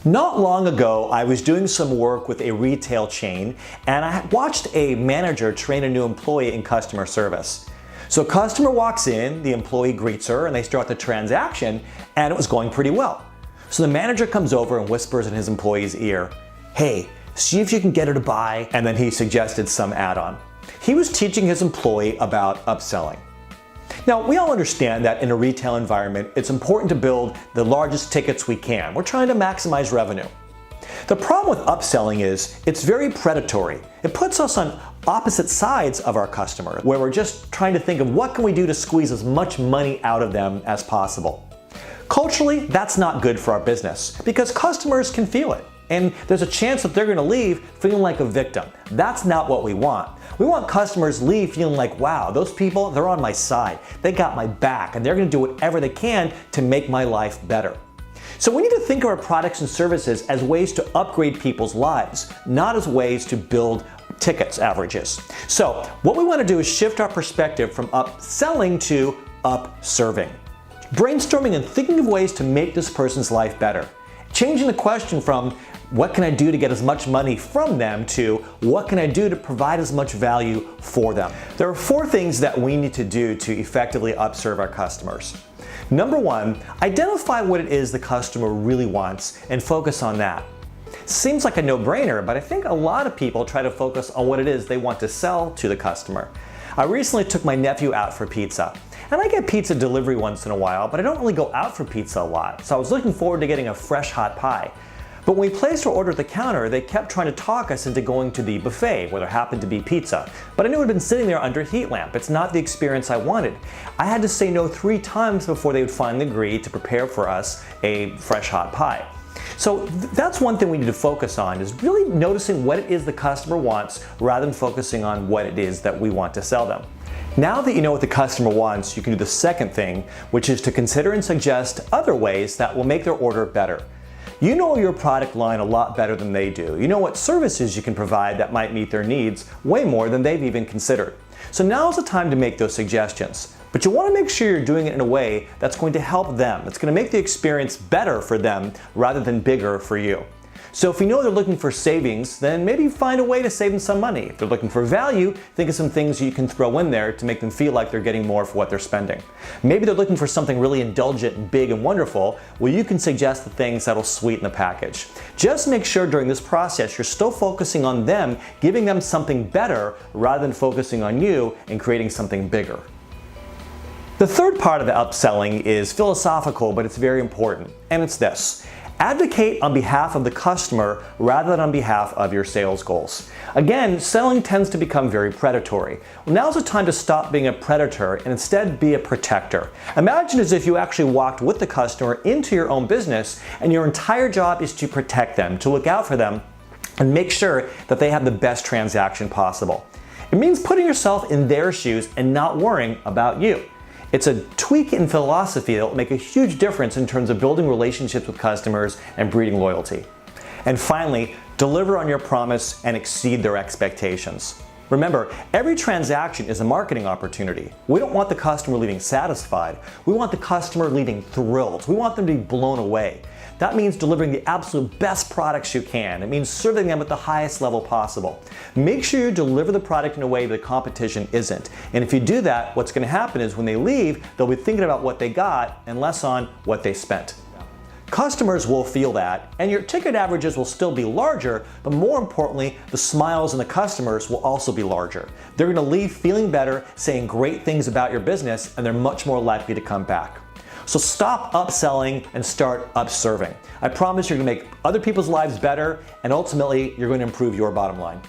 Not long ago, I was doing some work with a retail chain, and I watched a manager train a new employee in customer service. So a customer walks in, the employee greets her, and they start the transaction, and it was going pretty well. So the manager comes over and whispers in his employee's ear, "Hey, see if you can get her to buy," and then he suggested some add-on. He was teaching his employee about upselling. Now, we all understand that in a retail environment, it's important to build the largest tickets we can. We're trying to maximize revenue. The problem with upselling is it's very predatory. It puts us on opposite sides of our customer, where we're just trying to think of what can we do to squeeze as much money out of them as possible. Culturally, that's not good for our business because customers can feel it. And there's a chance that they're going to leave feeling like a victim. That's not what we want. We want customers to leave feeling like, wow, those people, they're on my side. They got my back and they're going to do whatever they can to make my life better. So we need to think of our products and services as ways to upgrade people's lives, not as ways to build tickets averages. So what we want to do is shift our perspective from upselling to upserving. Brainstorming and thinking of ways to make this person's life better. Changing the question from what can I do to get as much money from them to what can I do to provide as much value for them. There are 4 things that we need to do to effectively upserve our customers. Number 1, identify what it is the customer really wants and focus on that. Seems like a no-brainer, but I think a lot of people try to focus on what it is they want to sell to the customer. I recently took my nephew out for pizza. And I get pizza delivery once in a while, but I don't really go out for pizza a lot. So I was looking forward to getting a fresh hot pie. But when we placed our order at the counter, they kept trying to talk us into going to the buffet where there happened to be pizza. But I knew it had been sitting there under a heat lamp. It's not the experience I wanted. I had to say no 3 times before they would finally agree to prepare for us a fresh hot pie. So that's one thing we need to focus on, is really noticing what it is the customer wants rather than focusing on what it is that we want to sell them. Now that you know what the customer wants, you can do the second thing, which is to consider and suggest other ways that will make their order better. You know your product line a lot better than they do. You know what services you can provide that might meet their needs way more than they've even considered. So now is the time to make those suggestions. But you want to make sure you're doing it in a way that's going to help them. It's going to make the experience better for them rather than bigger for you. So if you know they're looking for savings, then maybe find a way to save them some money. If they're looking for value, think of some things you can throw in there to make them feel like they're getting more for what they're spending. Maybe they're looking for something really indulgent and big and wonderful. Well, you can suggest the things that'll sweeten the package. Just make sure during this process you're still focusing on them, giving them something better rather than focusing on you and creating something bigger. The third part of the upselling is philosophical, but it's very important, and it's this. Advocate on behalf of the customer rather than on behalf of your sales goals. Again, selling tends to become very predatory. Well, now's the time to stop being a predator and instead be a protector. Imagine as if you actually walked with the customer into your own business and your entire job is to protect them, to look out for them, and make sure that they have the best transaction possible. It means putting yourself in their shoes and not worrying about you. It's a tweak in philosophy that will make a huge difference in terms of building relationships with customers and breeding loyalty. And finally, deliver on your promise and exceed their expectations. Remember, every transaction is a marketing opportunity. We don't want the customer leaving satisfied. We want the customer leaving thrilled. We want them to be blown away. That means delivering the absolute best products you can. It means serving them at the highest level possible. Make sure you deliver the product in a way the competition isn't. And if you do that, what's going to happen is when they leave, they'll be thinking about what they got and less on what they spent. Customers will feel that, and your ticket averages will still be larger, but more importantly, the smiles in the customers will also be larger. They're going to leave feeling better, saying great things about your business, and they're much more likely to come back. So stop upselling and start upserving. I promise you're going to make other people's lives better, and ultimately, you're going to improve your bottom line.